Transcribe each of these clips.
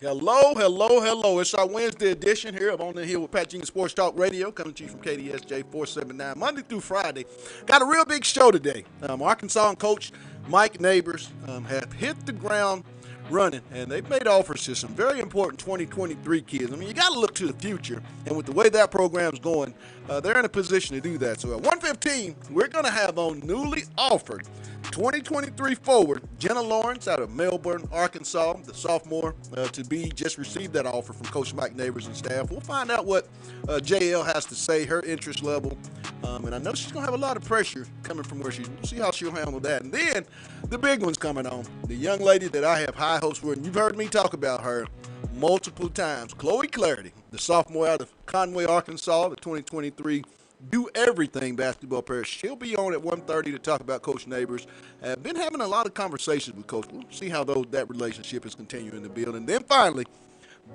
Hello, hello, hello. It's our Wednesday edition here of On the Hill with Pat Jenkins Sports Talk Radio, coming to you from KDSJ 479, Monday through Friday. Got a real big show today. Arkansas and Coach Mike Neighbors have hit the ground running, and they've made offers to some very important 2023 kids. I mean, you got to look to the future, and with the way that program's going, they're in a position to do that. So at 1:15, we're going to have on newly offered 2023 forward Jenna Lawrence out of Melbourne, Arkansas, the sophomore to be just received that offer from Coach Mike Neighbors and staff. We'll find out what JL has to say, her interest level, and I know she's going to have a lot of pressure coming from where she's. We'll see how she'll handle that. And then the big one's coming on, the young lady that I have high hopes for, and you've heard me talk about her multiple times, Chloe Clarity, the sophomore out of Conway, Arkansas, the 2023 do everything basketball player. She'll be on at 1:30 to talk about Coach Neighbors. I've been having a lot of conversations with Coach. We'll see how that relationship is continuing to build. And then finally,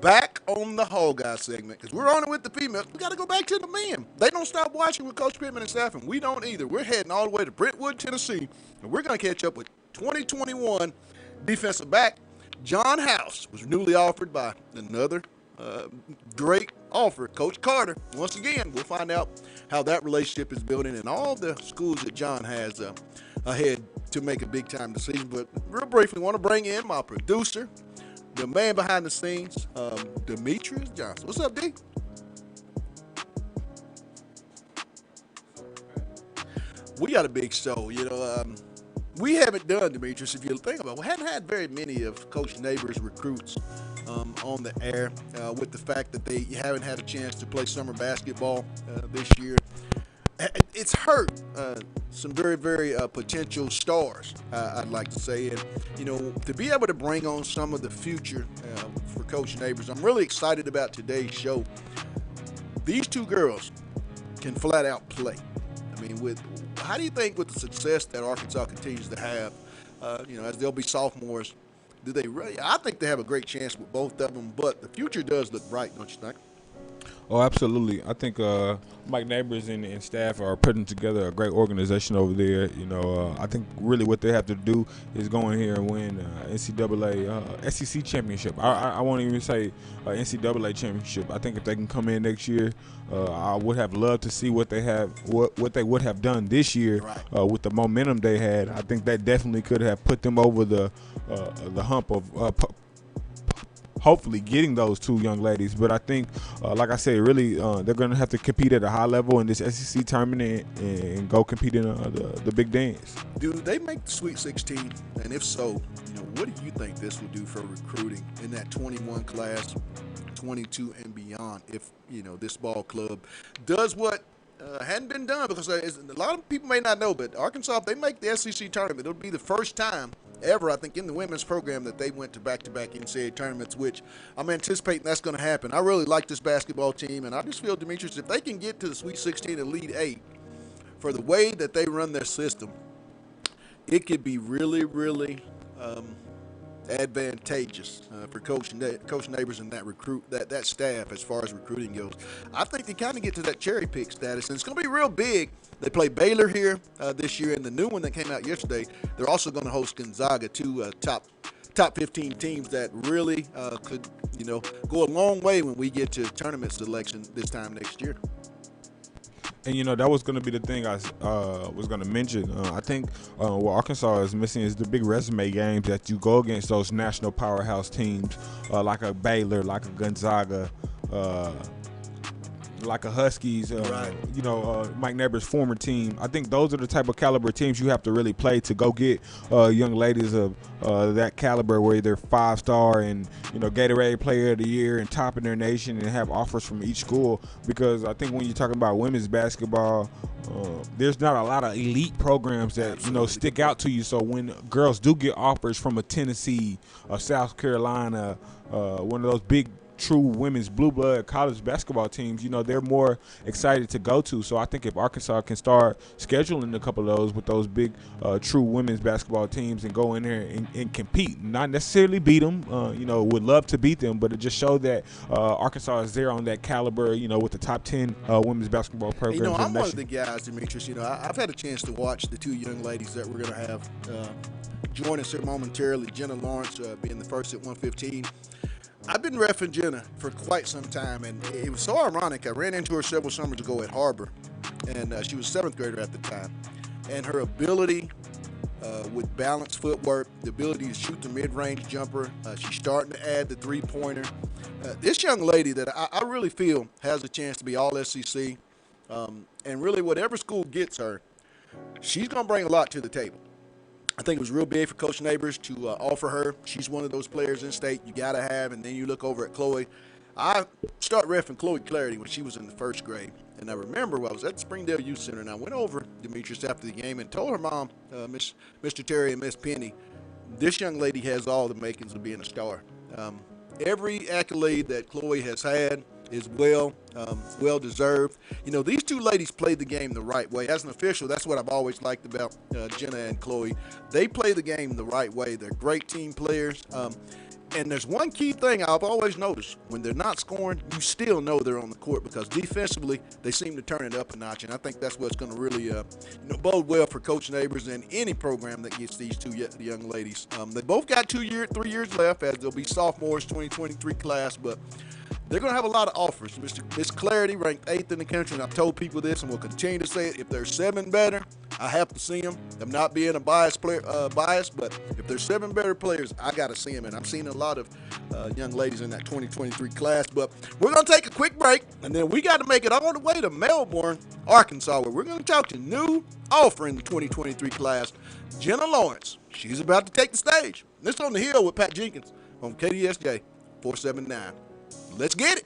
back on the Hog Guy segment, because we're on it with the females. We got to go back to the men. They don't stop watching with Coach Pittman and staff, and we don't either. We're heading all the way to Brentwood, Tennessee, and we're going to catch up with 2021 defensive back John House. Was newly offered by another great offer, Coach Carter. Once again, we'll find out how that relationship is building and all the schools that John has ahead to make a big-time decision. But real briefly, I want to bring in my producer, the man behind the scenes, Demetrius Johnson. What's up, D? We got a big show. We haven't done, Demetrius, if you think about it, we haven't had very many of Coach Neighbors' recruits on the air with the fact that they haven't had a chance to play summer basketball this year. It's hurt some very, very potential stars, I'd like to say. And, to be able to bring on some of the future for Coach Neighbors, I'm really excited about today's show. These two girls can flat out play. I mean, how do you think with the success that Arkansas continues to have, as they'll be sophomores, do they really? I think they have a great chance with both of them, but the future does look bright, don't you think? Oh, absolutely. I think Mike Neighbors and staff are putting together a great organization over there. I think really what they have to do is go in here and win NCAA SEC championship. I won't even say NCAA championship. I think if they can come in next year, I would have loved to see what they they would have done this year with the momentum they had. I think that definitely could have put them over the hump of hopefully getting those two young ladies. But I think, like I said, really they're going to have to compete at a high level in this SEC tournament and go compete in the big dance. Do they make the Sweet 16? And if so, what do you think this will do for recruiting in that 21 class, 22 and beyond, if, this ball club does what hadn't been done? Because a lot of people may not know, but Arkansas, if they make the SEC tournament, it'll be the first time ever, I think, in the women's program that they went to back-to-back NCAA tournaments, which I'm anticipating that's going to happen. I really like this basketball team, and I just feel, Demetrius, if they can get to the Sweet 16 and Elite 8 for the way that they run their system, it could be really, really advantageous for Coach Neighbors and that staff as far as recruiting goes. I think they kind of get to that cherry pick status, and it's going to be real big. They play Baylor here this year, and the new one that came out yesterday, they're also going to host Gonzaga, two top 15 teams that really could go a long way when we get to tournament selection this time next year. And that was going to be the thing I was going to mention. I think what Arkansas is missing is the big resume games that you go against those national powerhouse teams, like a Baylor, like a Gonzaga, like a Huskies, Right. Mike Neighbors' former team. I think those are the type of caliber teams you have to really play to go get young ladies of that caliber, where they're 5-star and Gatorade Player of the Year and top in their nation, and have offers from each school. Because I think when you're talking about women's basketball, there's not a lot of elite programs that stick out to you. So when girls do get offers from a Tennessee, a South Carolina, one of those big true women's blue blood college basketball teams, they're more excited to go to. So I think if Arkansas can start scheduling a couple of those with those big true women's basketball teams and go in there and compete, not necessarily beat them, would love to beat them, but it just showed that Arkansas is there on that caliber, with the top 10 women's basketball programs. I'm one of the guys, Demetrius. I've had a chance to watch the two young ladies that we're going to have join us here momentarily. Jenna Lawrence being the first at 115. I've been reffing Jenna for quite some time, and it was so ironic. I ran into her several summers ago at Harbor, and she was a 7th grader at the time. And her ability with balanced footwork, the ability to shoot the mid-range jumper, she's starting to add the three-pointer. This young lady that I really feel has a chance to be all SEC, and really whatever school gets her, she's going to bring a lot to the table. I think it was real big for Coach Neighbors to offer her. She's one of those players in state you got to have. And then you look over at Chloe. I started reffing Chloe Clarity when she was in the 1st grade. And I remember I was at the Springdale Youth Center, and I went over Demetrius after the game and told her mom, Mr. Terry and Miss Penny, this young lady has all the makings of being a star. Every accolade that Chloe has had is well deserved. These two ladies played the game the right way. As an official, that's what I've always liked about Jenna and Chloe. They play the game the right way. They're great team players. And there's one key thing I've always noticed. When they're not scoring, you still know they're on the court, because defensively, they seem to turn it up a notch. And I think that's what's going to really bode well for Coach Neighbors and any program that gets these two young ladies. They both got 3 years left, as they'll be sophomores, 2023 class, but they're going to have a lot of offers. Miss Clarity ranked 8th in the country, and I've told people this and will continue to say it. If there's 7 better, I have to see them. I'm not being a biased, but if there's 7 better players, I got to see them. And I've seen a lot of young ladies in that 2023 class. But we're going to take a quick break, and then we got to make it all the way to Melbourne, Arkansas, where we're going to talk to new offer in the 2023 class, Jenna Lawrence. She's about to take the stage. This on the Hill with Pat Jenkins on KDSJ 479. Let's get it.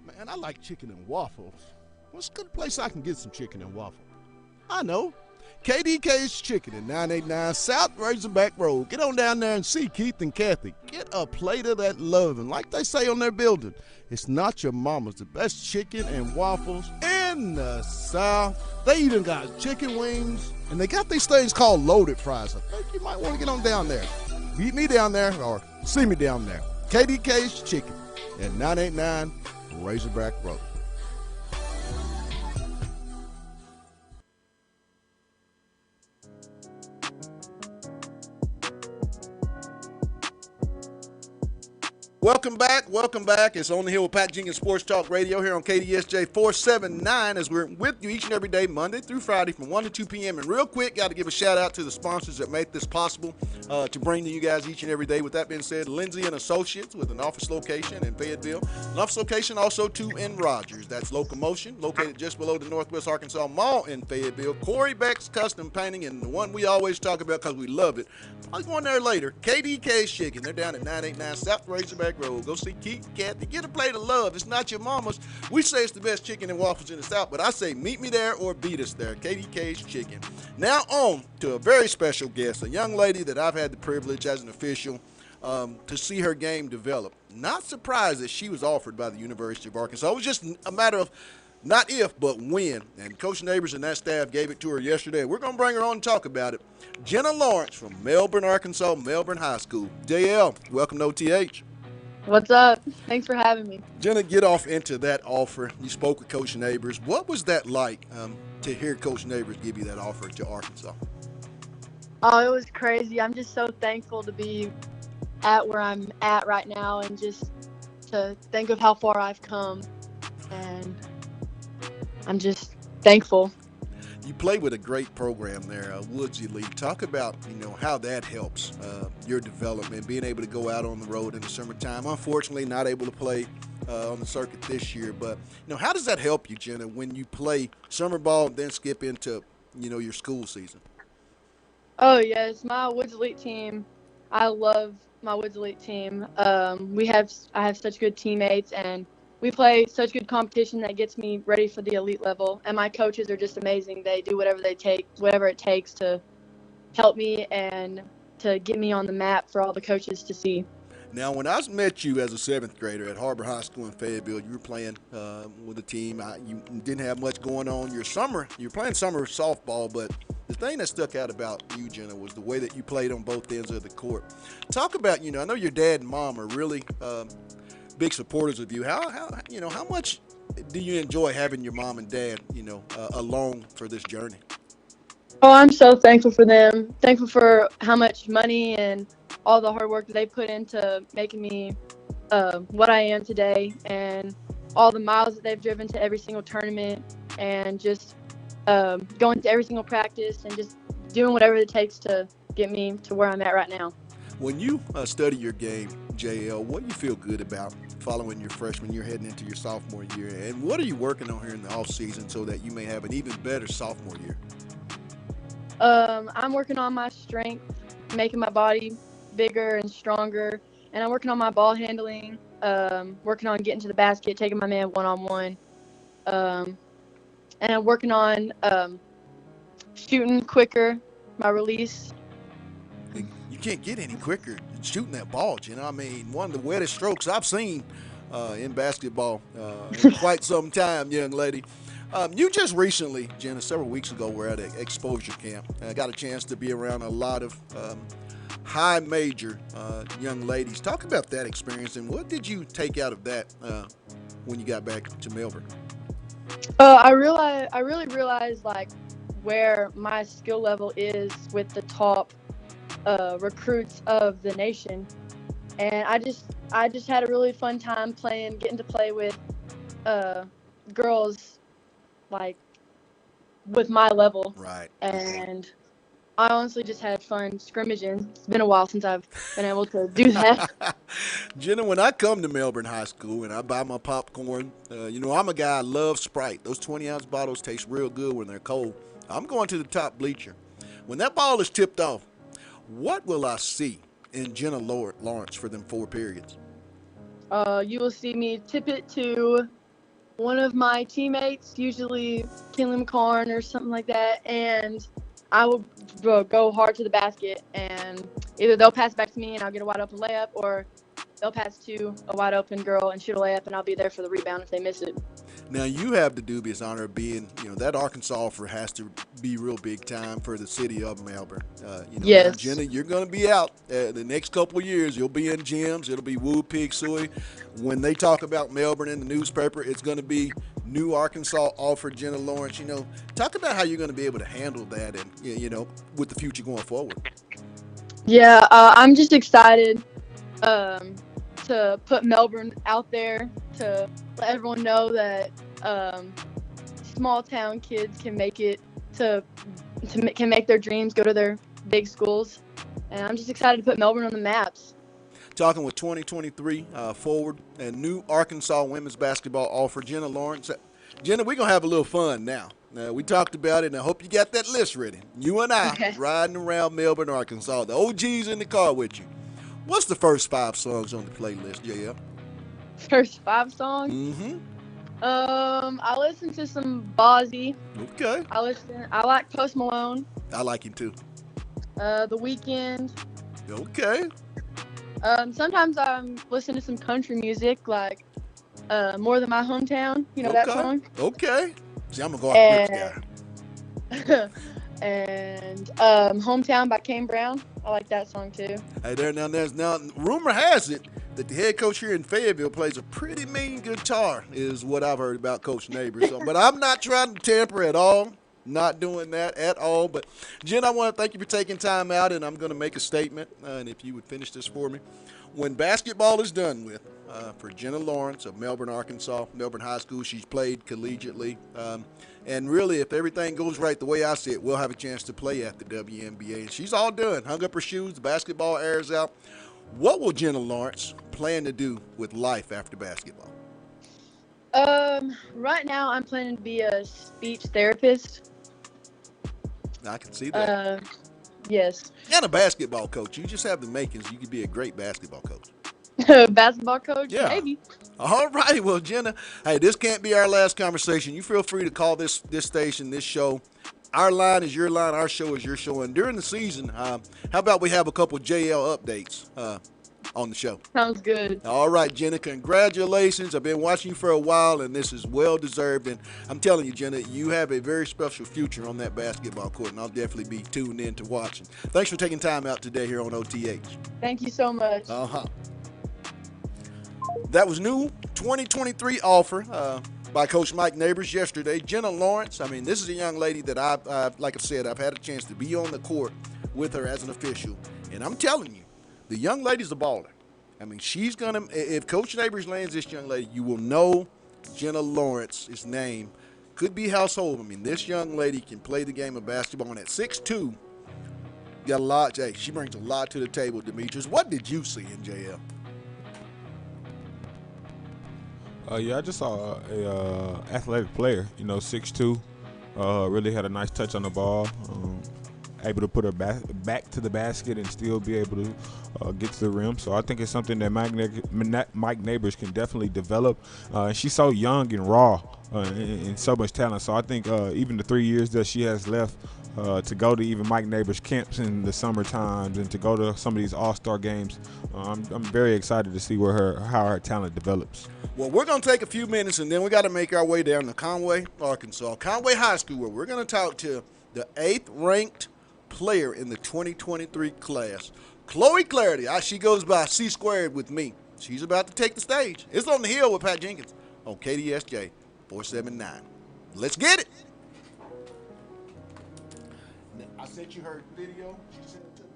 Man, I like chicken and waffles. What's a good place I can get some chicken and waffles? I know. KDK's Chicken at 989 South Razorback Road. Get on down there and see Keith and Kathy. Get a plate of that love. And like they say on their building, it's not your mama's. The best chicken and waffles in the South. They even got chicken wings. And they got these things called loaded fries. I think you might want to get on down there. Meet me down there or see me down there. KDK's Chicken at 989 Razorback Road. Welcome back. It's On the Hill with Pat Jenkins Sports Talk Radio here on KDSJ 479 as we're with you each and every day, Monday through Friday from 1 to 2 p.m. And real quick, got to give a shout out to the sponsors that make this possible to bring to you guys each and every day. With that being said, Lindsay and Associates with an office location in Fayetteville, an office location also too in Rogers. That's Locomotion, located just below the Northwest Arkansas Mall in Fayetteville. Corey Beck's Custom Painting, and the one we always talk about because we love it. I'll go on there later. KDK's Chicken. They're down at 989 South Razorback Road. Go see Keith and Kathy. Get a plate of love. It's not your mama's. We say it's the best chicken and waffles in the South, but I say meet me there or beat us there. KDK's Chicken. Now on to a very special guest, a young lady that I've had the privilege as an official to see her game develop. Not surprised that she was offered by the University of Arkansas. It was just a matter of not if, but when. And Coach Neighbors and that staff gave it to her yesterday. We're going to bring her on and talk about it. Jenna Lawrence from Melbourne, Arkansas, Melbourne High School. JL, welcome to OTH. What's up? Thanks for having me. Jenna, get off into that offer. You spoke with Coach Neighbors. What was that like to hear Coach Neighbors give you that offer to Arkansas? Oh, it was crazy. I'm just so thankful to be at where I'm at right now and just to think of how far I've come. And I'm just thankful. You play with a great program there, Woodsy League. Talk about, how that helps your development, being able to go out on the road in the summertime. Unfortunately, not able to play on the circuit this year. But, how does that help you, Jenna, when you play summer ball and then skip into, your school season? Oh, yes. My Woods Elite team, I love my Woods Elite team. I have such good teammates, and we play such good competition that gets me ready for the elite level. And my coaches are just amazing. They do whatever it takes to help me and to get me on the map for all the coaches to see. Now, when I met you as a seventh grader at Harbor High School in Fayetteville, you were playing with a team. You didn't have much going on. You were playing summer softball, but the thing that stuck out about you, Jenna, was the way that you played on both ends of the court. Talk about, I know your dad and mom are really big supporters of you. How much do you enjoy having your mom and dad, along for this journey? Oh, I'm so thankful for them. Thankful for how much money and all the hard work that they put into making me what I am today, and all the miles that they've driven to every single tournament, and just going to every single practice and just doing whatever it takes to get me to where I'm at right now. When you study your game, JL, what do you feel good about following your freshman year heading into your sophomore year? And what are you working on here in the offseason so that you may have an even better sophomore year? I'm working on my strength, making my body bigger and stronger, and I'm working on my ball handling, working on getting to the basket, taking my man one-on-one, and I'm working on shooting quicker, my release. You can't get any quicker shooting that ball, one of the wettest strokes I've seen in basketball in quite some time, young lady. You just recently, Jenna, several weeks ago, were at an exposure camp. I got a chance to be around a lot of high major young ladies. Talk about that experience, and what did you take out of that when you got back to Melbourne? I really realized where my skill level is with the top recruits of the nation, and I just had a really fun time getting to play with girls with my level. Right. And I honestly just had fun scrimmaging. It's been a while since I've been able to do that. Jenna, when I come to Melbourne High School and I buy my popcorn, I'm a guy, I love Sprite. Those 20-ounce bottles taste real good when they're cold. I'm going to the top bleacher. When that ball is tipped off, what will I see in Jenna Lawrence for them 4 periods? You will see me tip it to one of my teammates, usually Kinley McCarn or something like that, and I will go hard to the basket, and either they'll pass back to me and I'll get a wide open layup, or they'll pass to a wide open girl and shoot a layup, and I'll be there for the rebound if they miss it. Now, you have the dubious honor of being, that Arkansas offer has to be real big time for the city of Melbourne. Yes. Jenna, you're going to be out the next couple of years. You'll be in gyms. It'll be Woo Pig Sooie. When they talk about Melbourne in the newspaper, it's going to be new Arkansas offer Jenna Lawrence. Talk about how you're going to be able to handle that and, with the future going forward. Yeah, I'm just excited to put Melbourne out there, to let everyone know that small town kids can make it can make their dreams go to their big schools, and I'm just excited to put Melbourne on the maps. Talking with 2023 forward and new Arkansas women's basketball offer Jenna Lawrence. Jenna, we're gonna have a little fun now. We talked about it, and I hope you got that list ready. You and I riding around Melbourne, Arkansas. The OG's in the car with you. What's the first 5 songs on the playlist, JL? First 5 songs. Mm-hmm. I listen to some Bozzy. Okay. I like Post Malone. I like him too. The Weeknd. Okay. Sometimes I'm listening to some country music, like More Than My Hometown. You know that song? Okay. See, I'm a Garth Brooks guy. And Hometown by Kane Brown. I like that song too. Hey, now rumor has it that the head coach here in Fayetteville plays a pretty mean guitar, is what I've heard about Coach Neighbors. So, but I'm not trying to tamper at all. Not doing that at all. But, Jen, I want to thank you for taking time out, and I'm going to make a statement, and if you would finish this for me. When basketball is done with, for Jenna Lawrence of Melbourne, Arkansas, Melbourne High School, she's played collegiately. And really, if everything goes right the way I see it, we'll have a chance to play at the WNBA. And she's all done. Hung up her shoes. The basketball airs out. What will Jenna Lawrence plan to do with life after basketball? Right now I'm planning to be a speech therapist. I can see that. Yes. And a basketball coach. You just have the makings. You could be a great basketball coach. Basketball coach? Yeah. Maybe. All right. Well, Jenna, hey, this can't be our last conversation. You feel free to call this station, this show. Our line is your line. Our show is your show. And during the season, how about we have a couple JL updates on the show? Sounds good. All right, Jenna, congratulations. I've been watching you for a while, and this is well-deserved. And I'm telling you, Jenna, you have a very special future on that basketball court, and I'll definitely be tuned in to watching. Thanks for taking time out today here on OTH. Thank you so much. That was new 2023 offer by Coach Mike Neighbors yesterday. Jenna Lawrence, I mean, this is a young lady that I've like I said, I've had a chance to be on the court with her as an official. And I'm telling you, the young lady's a baller. I mean, she's going to, if Coach Neighbors lands this young lady, you will know Jenna Lawrence's name. Could be household. I mean, this young lady can play the game of basketball. And at 6'2", got a lot. Hey, she brings a lot to the table, Demetrius. What did you see in JL? Yeah, I just saw a athletic player, 6'2", really had a nice touch on the ball, able to put her back to the basket and still be able to get to the rim. So I think it's something that Mike Neighbors can definitely develop. She's so young and raw and so much talent. So I think even the 3 years that she has left, to go to even Mike Neighbors camps in the summer times and to go to some of these all-star games, I'm very excited to see how her talent develops. Well, we're going to take a few minutes, and then we got to make our way down to Conway, Arkansas, Conway High School, where we're going to talk to the 8th-ranked player in the 2023 class, Chloe Clarity. She goes by C² with me. She's about to take the stage. It's On the Hill with Pat Jenkins on KDSJ 479. Let's get it. I sent you her video. She sent it to me.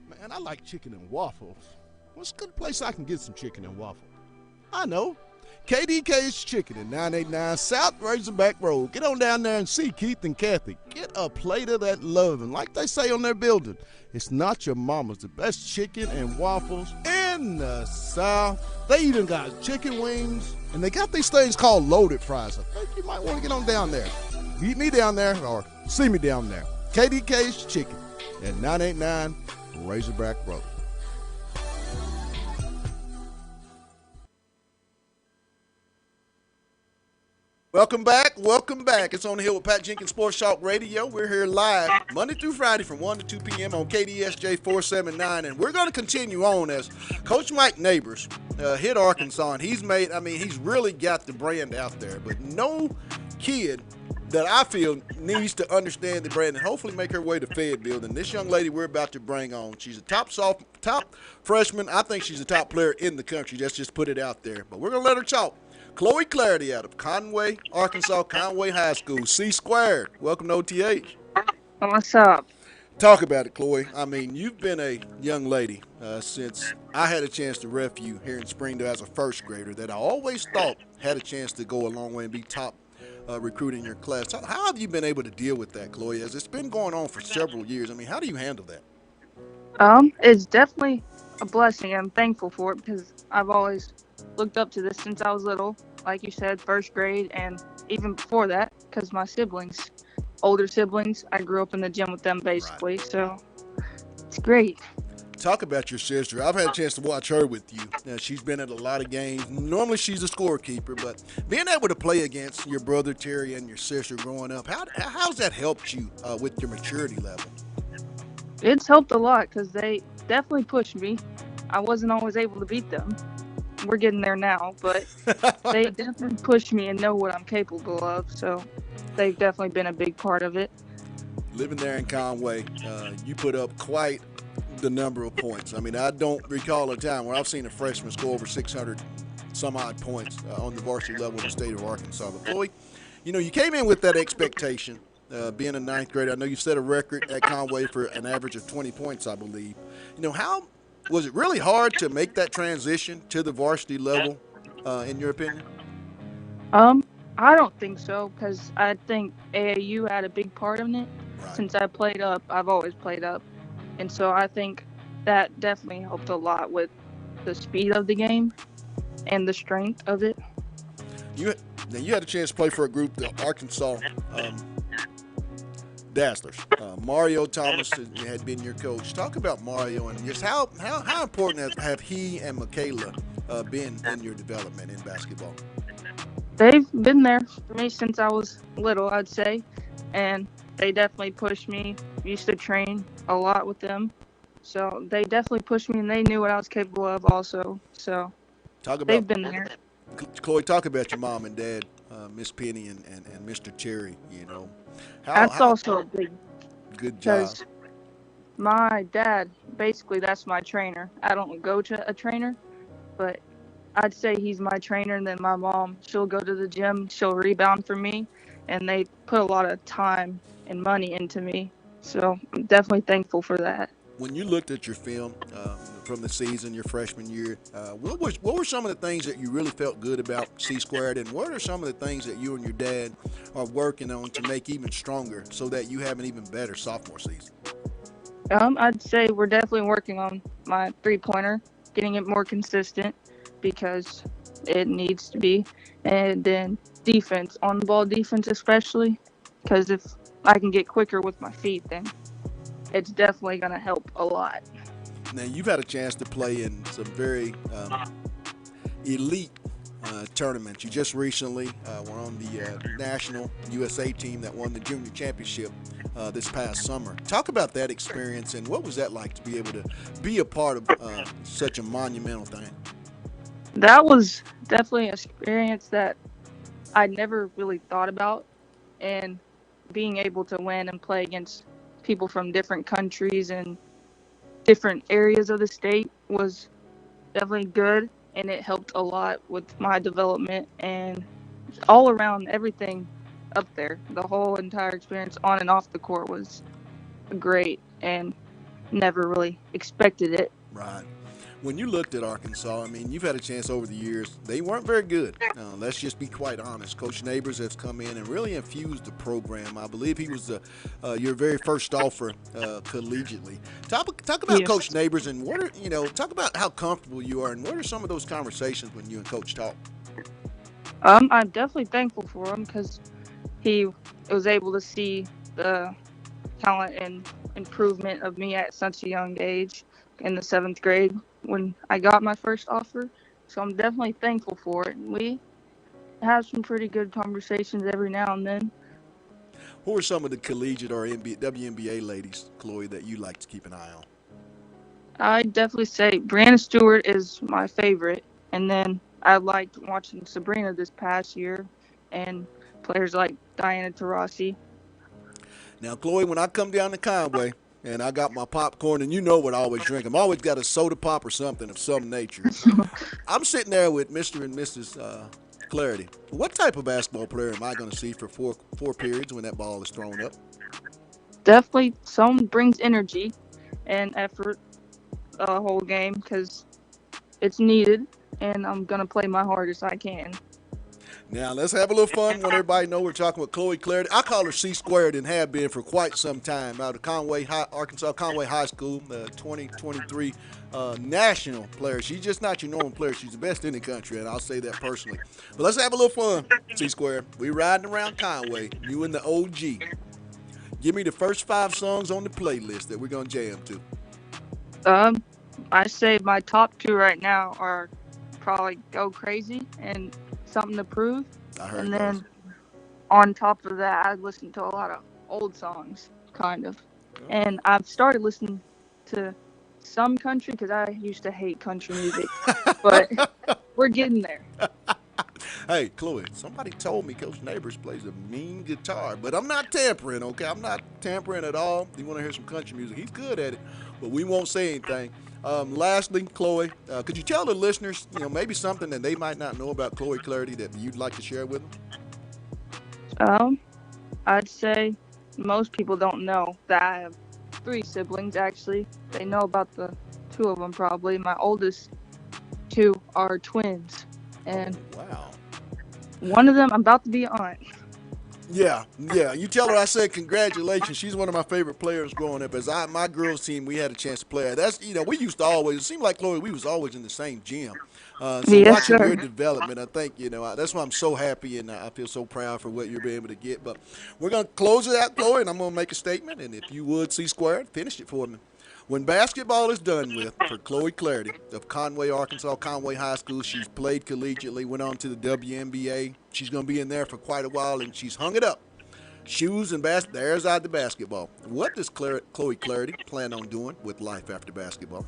Man, I like chicken and waffles. What's a good place I can get some chicken and waffles? I know. KDK's Chicken at 989 South Razorback Road. Get on down there and see Keith and Kathy. Get a plate of that love. And like they say on their building, it's not your mama's. The best chicken and waffles in the South. They even got chicken wings. And they got these things called loaded fries. I think you might want to get on down there. Meet me down there or see me down there. KDK's Chicken at 989 Razorback Road. Welcome back. It's On the Hill with Pat Jenkins Sports Talk Radio. We're here live Monday through Friday from 1 to 2 p.m. on KDSJ 479. And we're going to continue on as Coach Mike Neighbors hit Arkansas. And he's really got the brand out there. But no kid that I feel needs to understand the brand and hopefully make her way to Fayetteville. And this young lady we're about to bring on, she's a top freshman. I think she's a top player in the country. Let's just put it out there. But we're gonna let her talk. Chloe Clarity out of Conway, Arkansas, Conway High School, C squared. Welcome to OTH. What's up? Talk about it, Chloe. I mean, you've been a young lady since I had a chance to ref you here in Springdale as a first grader that I always thought had a chance to go a long way and be top recruit in your class. How have you been able to deal with that, Chloe? As it's been going on for several years. I mean, how do you handle that? It's definitely a blessing. I'm thankful for it because I've always looked up to this since I was little. Like you said, first grade, and even before that, because my siblings, older siblings, I grew up in the gym with them basically. Right. So it's great. Talk about your sister. I've had a chance to watch her with you. She's been at a lot of games. Normally, she's a scorekeeper, but being able to play against your brother Terry and your sister growing up, how's that helped you with your maturity level? It's helped a lot because they definitely pushed me. I wasn't always able to beat them. We're getting there now, but they definitely pushed me and know what I'm capable of. So they've definitely been a big part of it. Living there in Conway, you put up quite the number of points. I mean, I don't recall a time where I've seen a freshman score over 600 some odd points on the varsity level in the state of Arkansas. But Chloe, you came in with that expectation, being a ninth grader. I know you set a record at Conway for an average of 20 points, I believe. How was it really hard to make that transition to the varsity level, in your opinion? I don't think so because I think AAU had a big part in it. Right. Since I played up, I've always played up. And so I think that definitely helped a lot with the speed of the game and the strength of it. You had a chance to play for a group, the Arkansas Dazzlers. Mario Thomas had been your coach. Talk about Mario and just how important have he and Michaela been in your development in basketball? They've been there for me since I was little, I'd say. And they definitely pushed me. Used to train a lot with them. So they definitely pushed me, and they knew what I was capable of also. So they've been there. Chloe, talk about your mom and dad, Miss Penny and Mr. Cherry. That's also a big good job. Because my dad, basically, that's my trainer. I don't go to a trainer, but I'd say he's my trainer. And then my mom, she'll go to the gym, she'll rebound for me, and they put a lot of time and money into me. So I'm definitely thankful for that. When you looked at your film from the season, your freshman year, what were some of the things that you really felt good about C squared, and what are some of the things that you and your dad are working on to make even stronger so that you have an even better sophomore season? I'd say we're definitely working on my three-pointer, getting it more consistent because it needs to be, and then defense, on the ball defense especially, because if I can get quicker with my feet, then it's definitely going to help a lot. Now, you've had a chance to play in some very elite tournaments. You just recently were on the national USA team that won the junior championship this past summer. Talk about that experience and what was that like to be able to be a part of such a monumental thing? That was definitely an experience that I never really thought about, and being able to win and play against people from different countries and different areas of the state was definitely good, and it helped a lot with my development and all around everything up there. The whole entire experience on and off the court was great and never really expected it. Right. When you looked at Arkansas, I mean, you've had a chance over the years. They weren't very good. Let's just be quite honest. Coach Neighbors has come in and really infused the program. I believe he was your very first offer collegiately. Talk about Coach Neighbors and talk about how comfortable you are and what are some of those conversations when you and Coach talk? I'm definitely thankful for him because he was able to see the talent and improvement of me at such a young age in the 7th grade when I got my first offer. So I'm definitely thankful for it. We have some pretty good conversations every now and then. Who are some of the collegiate or WNBA ladies, Chloe, that you like to keep an eye on? I'd definitely say Brianna Stewart is my favorite. And then I liked watching Sabrina this past year. And players like Diana Taurasi. Now, Chloe, when I come down to Conway and I got my popcorn, and you know what I always drink, I'm always got a soda pop or something of some nature. I'm sitting there with Mr. and Mrs. Clarity. What type of basketball player am I going to see for four periods when that ball is thrown up? Definitely, someone brings energy and effort the whole game because it's needed, and I'm gonna play my hardest I can. Now, let's have a little fun. Want everybody to know we're talking with Chloe Clarity. I call her C Squared and have been for quite some time. Out of Conway High, Arkansas Conway High School, the 2023 national player. She's just not your normal player. She's the best in the country, and I'll say that personally. But let's have a little fun, C Squared. We riding around Conway, you and the OG. Give me the first 5 songs on the playlist that we're going to jam to. I say my top 2 right now are probably Go Crazy and Something to Prove. I heard And those. then on top of that, I listen to a lot of old songs, kind of. And I've started listening to some country because I used to hate country music. But we're getting there. Hey, Chloe, somebody told me Coach Neighbors plays a mean guitar, but I'm not tampering, okay? I'm not tampering at all. You want to hear some country music? He's good at it, but we won't say anything. Lastly, Chloe, could you tell the listeners, maybe something that they might not know about Chloe Clarity that you'd like to share with them? I'd say most people don't know that I have 3 siblings, actually. They know about the 2 of them, probably. My oldest 2 are twins. And wow. One of them, I'm about to be an aunt. Yeah. You tell her I said congratulations. She's one of my favorite players growing up. As my girls team, we had a chance to play her. That's we used to always. It seemed like Chloe, we was always in the same gym. So Yes, watching sir. your development, I think that's why I'm so happy and I feel so proud for what you're being able to get. But we're gonna close it out, Chloe, and I'm gonna make a statement. And if you would, C Squared, finish it for me. When basketball is done with, for Chloe Clarity of Conway, Arkansas, Conway High School, she's played collegiately, went on to the WNBA. She's going to be in there for quite a while, and she's hung it up. Shoes and there's out the basketball. What does Chloe Clarity plan on doing with life after basketball?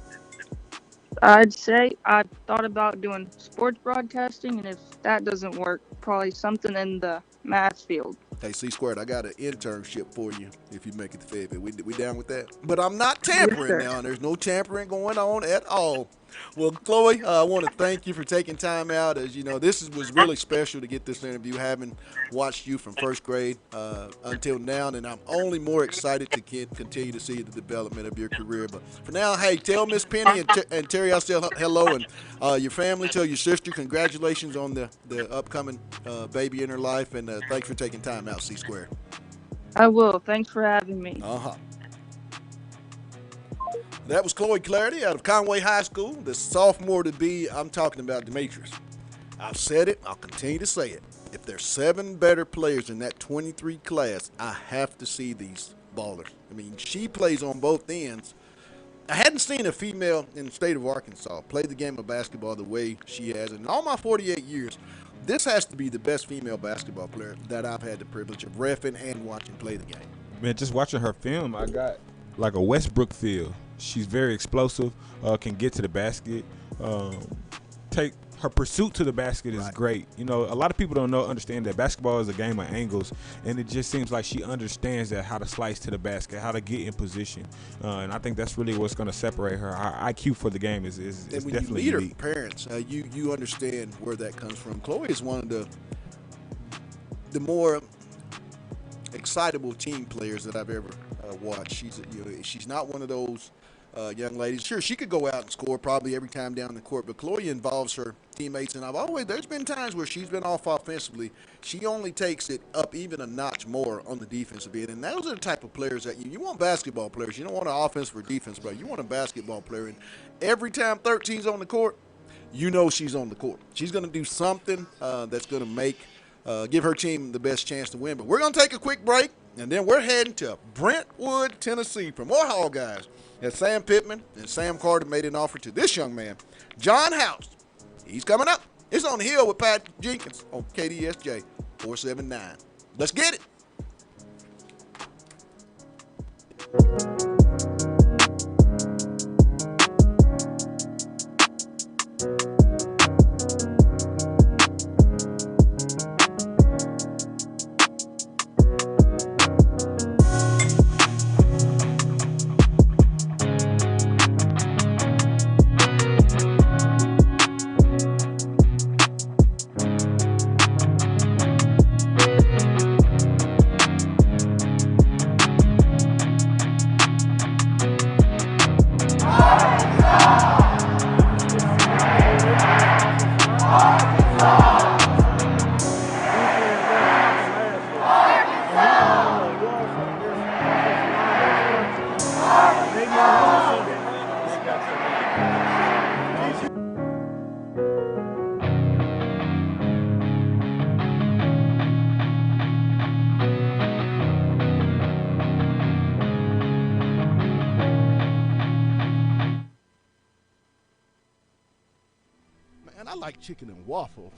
I'd say I've thought about doing sports broadcasting, and if that doesn't work, probably something in the math field. Hey, C Squared, I got an internship for you if you make it to Fayetteville. We down with that? But I'm not tampering Yes, now, and there's no tampering going on at all. Well, Chloe, I want to thank you for taking time out. As you know, was really special to get this interview, having watched you from first grade until now, and I'm only more excited to continue to see the development of your career. But for now, hey, tell Miss Penny and Terry I said hello, and your family, tell your sister congratulations on the upcoming baby in her life, and thanks for taking time out, C Square. I will. Thanks for having me. That was Chloe Clarity out of Conway High School, the sophomore to be. I'm talking about Demetrius. I've said it. I'll continue to say it. If there's 7 better players in that 23 class, I have to see these ballers. I mean, she plays on both ends. I hadn't seen a female in the state of Arkansas play the game of basketball the way she has. In all my 48 years, this has to be the best female basketball player that I've had the privilege of reffing and watching play the game. Man, just watching her film, I got like a Westbrook feel. She's very explosive, can get to the basket. Take her pursuit to the basket is great. A lot of people don't understand that basketball is a game of angles, and it just seems like she understands that, how to slice to the basket, how to get in position. And I think that's really what's going to separate her. Her IQ for the game is and when definitely you meet elite. her parents, you understand where that comes from. Chloe is one of the more excitable team players that I've ever watched. She's not one of those young ladies. Sure, she could go out and score probably every time down the court, but Chloe involves her teammates, and there's been times where she's been off offensively. She only takes it up even a notch more on the defensive end, and those are the type of players that you want. Basketball players. You don't want an offense or defense player. You want a basketball player, and every time 13's on the court, she's on the court. She's going to do something that's going to give her team the best chance to win. But we're going to take a quick break, and then we're heading to Brentwood, Tennessee for more Hall Guys. As Sam Pittman and Sam Carter made an offer to this young man, John House. He's coming up. It's on the hill with Pat Jenkins on KDSJ 479. Let's get it. like chicken and waffles.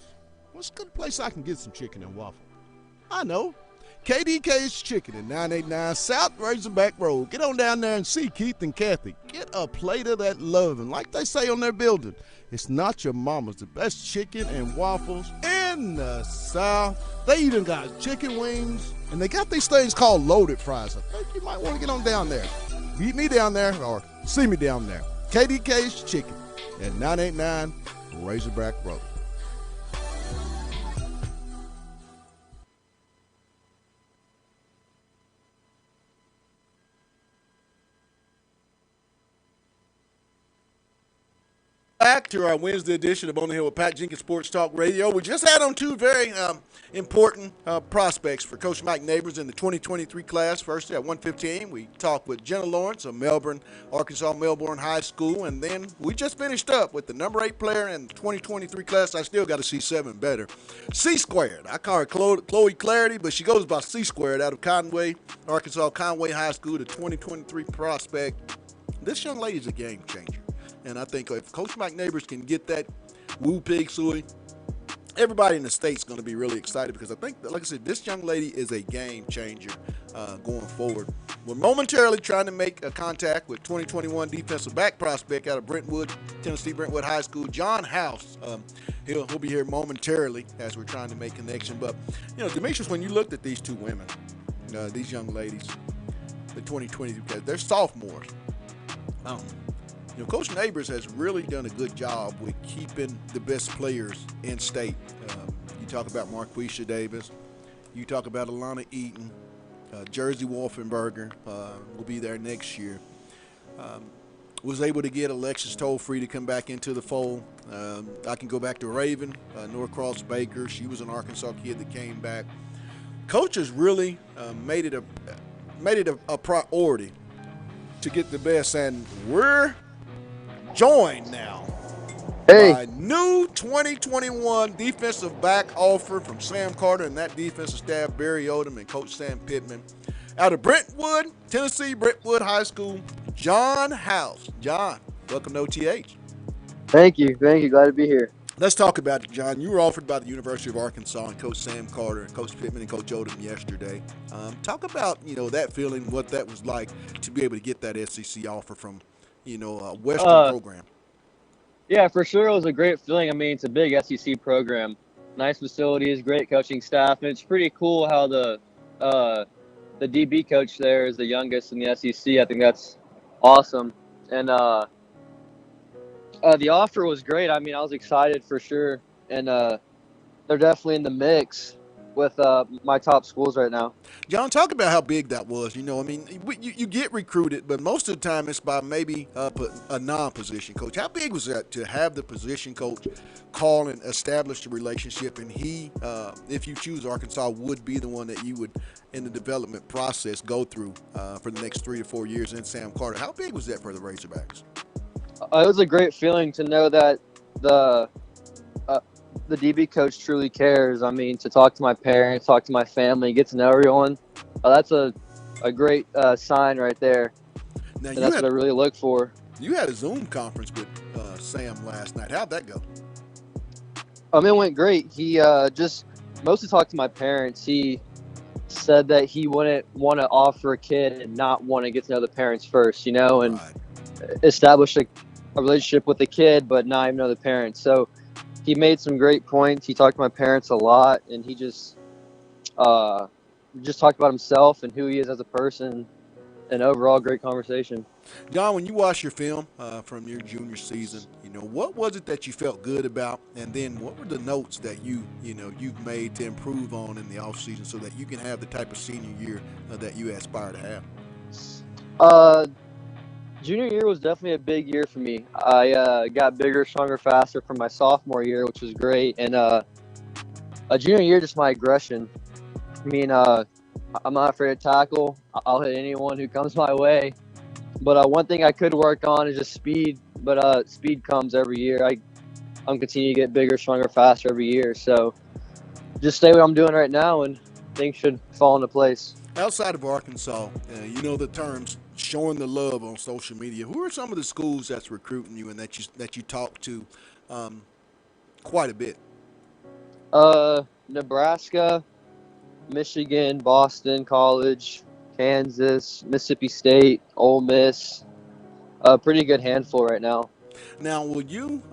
What's a good place I can get some chicken and waffles? I know. KDK's Chicken at 989 South Razorback Road. Get on down there and see Keith and Kathy. Get a plate of that love. And like they say on their building, it's not your mama's. The best chicken and waffles in the South. They even got chicken wings. And they got these things called loaded fries. I think you might want to get on down there. Meet me down there or see me down there. KDK's Chicken at 989 Razorback Road. Back to our Wednesday edition of On the Hill with Pat Jenkins Sports Talk Radio. We just had on two very important prospects for Coach Mike Neighbors in the 2023 class. First at 1:15, we talked with Jenna Lawrence of Arkansas Melbourne High School, and then we just finished up with the number 8 player in the 2023 class. I still got to see 7 better. C Squared. I call her Chloe Clarity, but she goes by C Squared out of Conway, Arkansas Conway High School, the 2023 prospect. This young lady's a game changer. And I think if Coach Mike Neighbors can get that Woo Pig Suey, everybody in the state's going to be really excited because I think, like I said, this young lady is a game changer going forward. We're momentarily trying to make a contact with 2021 defensive back prospect out of Brentwood, Tennessee Brentwood High School, John House. He'll be here momentarily as we're trying to make connection. But, Demetrius, when you looked at these two women, these young ladies, the 2020, they're sophomores. Coach Neighbors has really done a good job with keeping the best players in state. You talk about Marquisha Davis. You talk about Alana Eaton. Jersey Wolfenberger will be there next year. Was able to get Alexis Toll-Free to come back into the fold. I can go back to Raven, Norcross Baker. She was an Arkansas kid that came back. Coach has really made it a priority to get the best, and we're joined now by new 2021 defensive back offer from Sam Carter and that defensive staff, Barry Odom and Coach Sam Pittman. Out of Brentwood, Tennessee Brentwood High School, John House. John, welcome to OTH. Thank you. Glad to be here. Let's talk about it, John. You were offered by the University of Arkansas and Coach Sam Carter and Coach Pittman and Coach Odom yesterday. Talk about, that feeling, what that was like to be able to get that SEC offer from a Western program. Yeah, for sure. It was a great feeling. I mean, it's a big SEC program. Nice facilities, great coaching staff. And it's pretty cool how the DB coach there is the youngest in the SEC. I think that's awesome. And the offer was great. I mean, I was excited for sure. And they're definitely in the mix with my top schools right now. John, talk about how big that was. You get recruited, but most of the time it's by maybe a non-position coach. How big was that to have the position coach call and establish the relationship, and he, if you choose Arkansas, would be the one that you would, in the development process, go through for the next 3 to 4 years in Sam Carter? How big was that for the Razorbacks? It was a great feeling to know that the DB coach truly cares. I mean, to talk to my parents, talk to my family, get to know everyone. That's a great sign right there. Now, and that's what I really look for. You had a Zoom conference with Sam last night. How'd that go? It went great. He just mostly talked to my parents. He said that he wouldn't want to offer a kid and not want to get to know the parents first, and right. establish a relationship with the kid, but not even know the parents. So he made some great points. He talked to my parents a lot, and he just talked about himself and who he is as a person, and overall great conversation. John, when you watch your film from your junior season, what was it that you felt good about, and then what were the notes that you've made to improve on in the offseason so that you can have the type of senior year that you aspire to have? Junior year was definitely a big year for me. I got bigger, stronger, faster from my sophomore year, which was great. And a junior year, just my aggression. I mean, I'm not afraid to tackle. I'll hit anyone who comes my way. But one thing I could work on is just speed. But speed comes every year. I'm continuing to get bigger, stronger, faster every year. So just stay what I'm doing right now, and things should fall into place. Outside of Arkansas, the terms showing the love on social media. Who are some of the schools that's recruiting you and that you talk to quite a bit. Nebraska, Michigan, Boston College, Kansas, Mississippi State, Ole Miss. A pretty good handful right now. Now, will you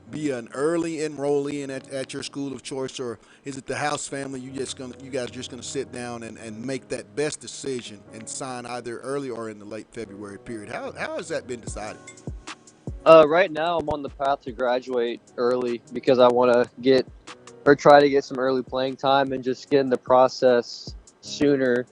be an early enrollee at your school of choice, or is it the house family? You guys just gonna sit down and make that best decision and sign either early or in the late February period? How has that been decided? Right now, I'm on the path to graduate early because I want to try to get some early playing time and just get in the process sooner.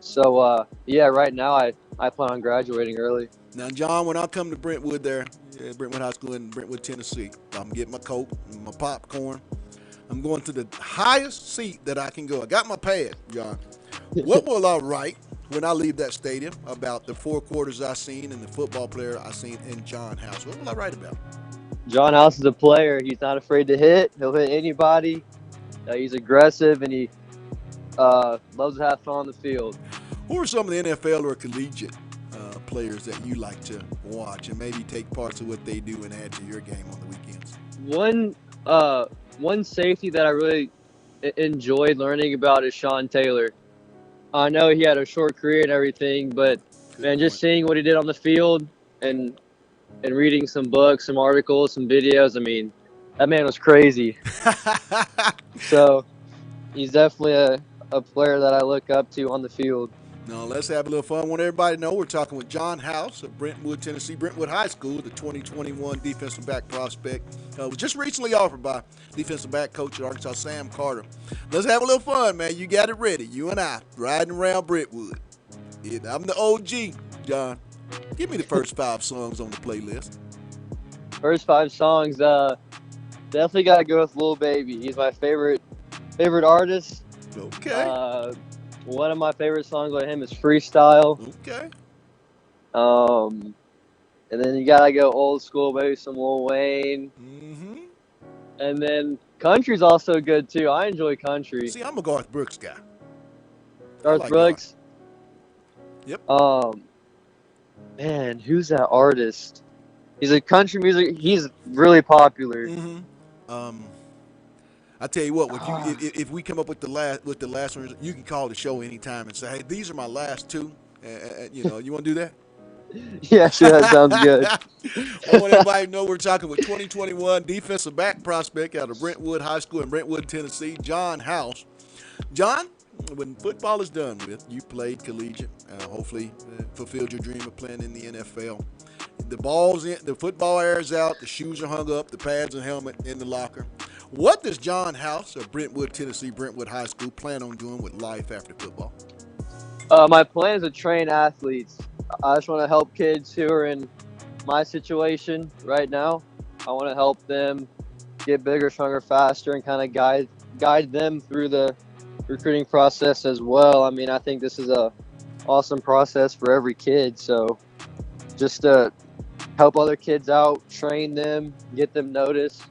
So, yeah, right now I plan on graduating early. Now, John, when I come to Brentwood Brentwood High School in Brentwood, Tennessee, I'm getting my Coke and my popcorn. I'm going to the highest seat that I can go. I got my pad, John. What will I write when I leave that stadium about the 4 quarters I seen and the football player I seen in John House? What will I write about? John House is a player. He's not afraid to hit. He'll hit anybody. He's aggressive, and he loves to have fun on the field. Who are some of the NFL or collegiate players that you like to watch and maybe take parts of what they do and add to your game on the weekends? One safety that I really enjoyed learning about is Sean Taylor. I know he had a short career and everything, but just seeing what he did on the field and reading some books, some articles, some videos, I mean, that man was crazy. So he's definitely a player that I look up to on the field. Now, let's have a little fun. I want everybody to know we're talking with John House of Brentwood, Tennessee. Brentwood High School, the 2021 defensive back prospect. Was just recently offered by defensive back coach at Arkansas, Sam Carter. Let's have a little fun, man. You got it ready. You and I riding around Brentwood. I'm the OG, John. Give me the first 5 songs on the playlist. First 5 songs, definitely got to go with Lil Baby. He's my favorite artist. Okay. One of my favorite songs by him is Freestyle. Okay. And then you gotta go old school, maybe some Lil Wayne. Mm-hmm. And then country's also good too. I enjoy country. See, I'm a Garth Brooks guy. Garth Brooks. Yep. Man, who's that artist? He's a country music. He's really popular. Mm-hmm. I tell you what, if we come up with the last one, you can call the show anytime and say, "Hey, these are my last 2." You want to do that? Yeah, sure. That sounds good. I want everybody to know we're talking with 2021 defensive back prospect out of Brentwood High School in Brentwood, Tennessee, John House. John, when football is done with, you played collegiate. Hopefully, fulfilled your dream of playing in the NFL. The ball's in, the football air's out, the shoes are hung up, the pads and helmet in the locker. What does John House of Brentwood, Tennessee, Brentwood High School plan on doing with life after football? My plan is to train athletes. I just want to help kids who are in my situation right now. I want to help them get bigger, stronger, faster, and kind of guide them through the recruiting process as well. I mean, I think this is a awesome process for every kid. So just to help other kids out, train them, get them noticed.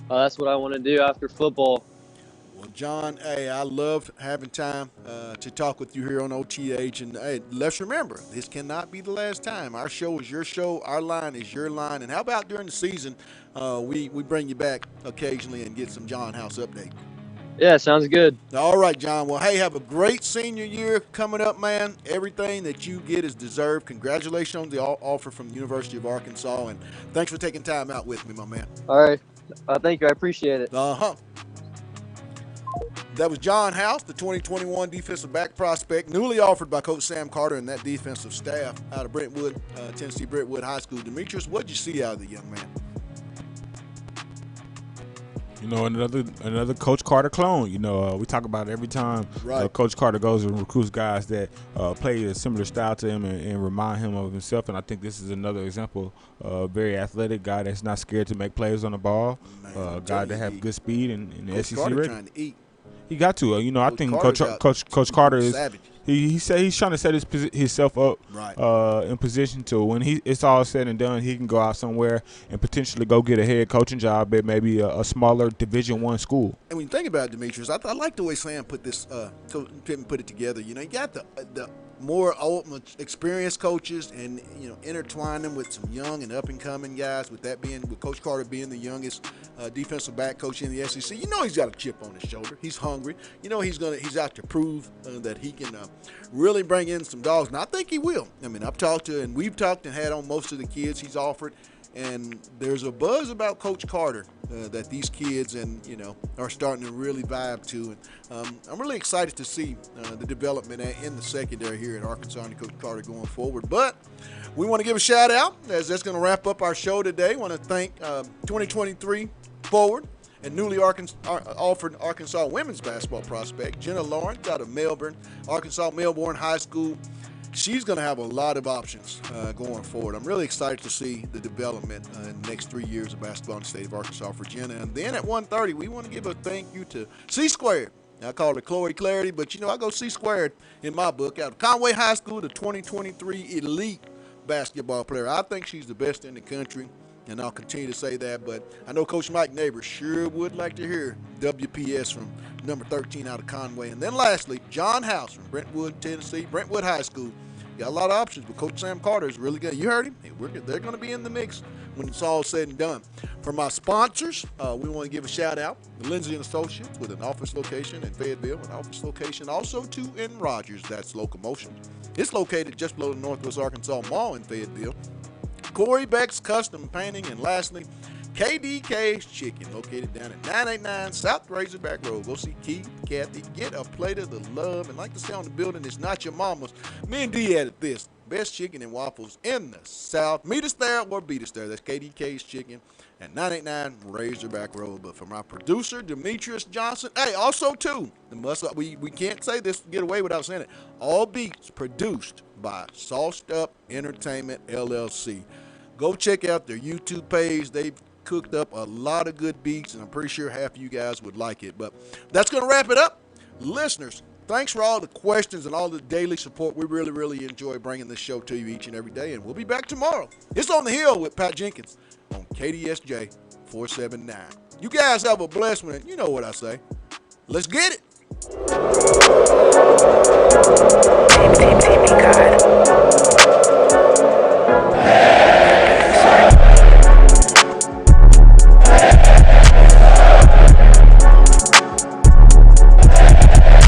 That's what I want to do after football. Well, John, hey, I love having time to talk with you here on OTH. And hey, let's remember, this cannot be the last time. Our show is your show. Our line is your line. And how about during the season, we bring you back occasionally and get some John House update? Yeah, sounds good. All right, John. Well, hey, have a great senior year coming up, man. Everything that you get is deserved. Congratulations on the offer from the University of Arkansas. And thanks for taking time out with me, my man. All right. Thank you. I appreciate it. That was John House, the 2021 defensive back prospect, newly offered by Coach Sam Carter and that defensive staff out of Brentwood, Tennessee, Brentwood High School. Demetrius, what did you see out of the young man? Another Coach Carter clone. We talk about it every time. Right. Coach Carter goes and recruits guys that play a similar style to him and remind him of himself. And I think this is another example of a very athletic guy that's not scared to make plays on the ball. Guy that have good speed and Coach SEC Carter ready. trying to eat. He got to. I think Coach Carter is savage. He said he's trying to set himself up in position to when it's all said and done, he can go out somewhere and potentially go get a head coaching job at maybe a smaller Division I school. And when you think about it, Demetrius, I like the way Sam put it together. You got the more old, experienced coaches, and intertwine them with some young and up and coming guys. With Coach Carter being the youngest defensive back coach in the SEC, he's got a chip on his shoulder. He's hungry. He's out to prove that he can really bring in some dogs, and I think he will. I mean, we've talked and had on most of the kids he's offered. And there's a buzz about Coach Carter that these kids are starting to really vibe to. And I'm really excited to see the development in the secondary here at Arkansas and Coach Carter going forward. But we want to give a shout out as that's going to wrap up our show today. I want to thank 2023 forward and newly offered Arkansas women's basketball prospect Jenna Lawrence out of Melbourne High School. She's going to have a lot of options going forward. I'm really excited to see the development in the next 3 years of basketball in the state of Arkansas for Jenna. And then at 1:30, we want to give a thank you to C-Squared. I call her Chloe Clarity, but I go C-Squared in my book. Out of Conway High School, the 2023 elite basketball player. I think she's the best in the country, and I'll continue to say that. But I know Coach Mike Neighbors sure would like to hear WPS from number 13 out of Conway. And then lastly, John House from Brentwood, Tennessee, Brentwood High School. Got a lot of options, but Coach Sam Carter is really good. You heard him. They're going to be in the mix when it's all said and done. For my sponsors, we want to give a shout out to Lindsay & Associates with an office location in Fayetteville, an office location also too in Rogers. That's Locomotion. It's located just below the Northwest Arkansas Mall in Fayetteville. Corey Beck's Custom Painting, and lastly, KDK's Chicken, located down at 989 South Razorback Road. Go see Keith, Kathy, get a plate of the love, and like to say on the building, it's not your mama's. Me and D added this. Best chicken and waffles in the South. Meet us there or beat us there. That's KDK's Chicken at 989 Razorback Road. But for my producer, Demetrius Johnson, hey, also too, we can't say this, get away without saying it. All beats produced by Sauced Up Entertainment, LLC. Go check out their YouTube page. They've cooked up a lot of good beats, and I'm pretty sure half of you guys would like it. But that's going to wrap it up. Listeners, thanks for all the questions and all the daily support. We really, really enjoy bringing this show to you each and every day, and we'll be back tomorrow. It's On the Hill with Pat Jenkins on KDSJ 479. You guys have a blessed one, and you know what I say. Let's get it.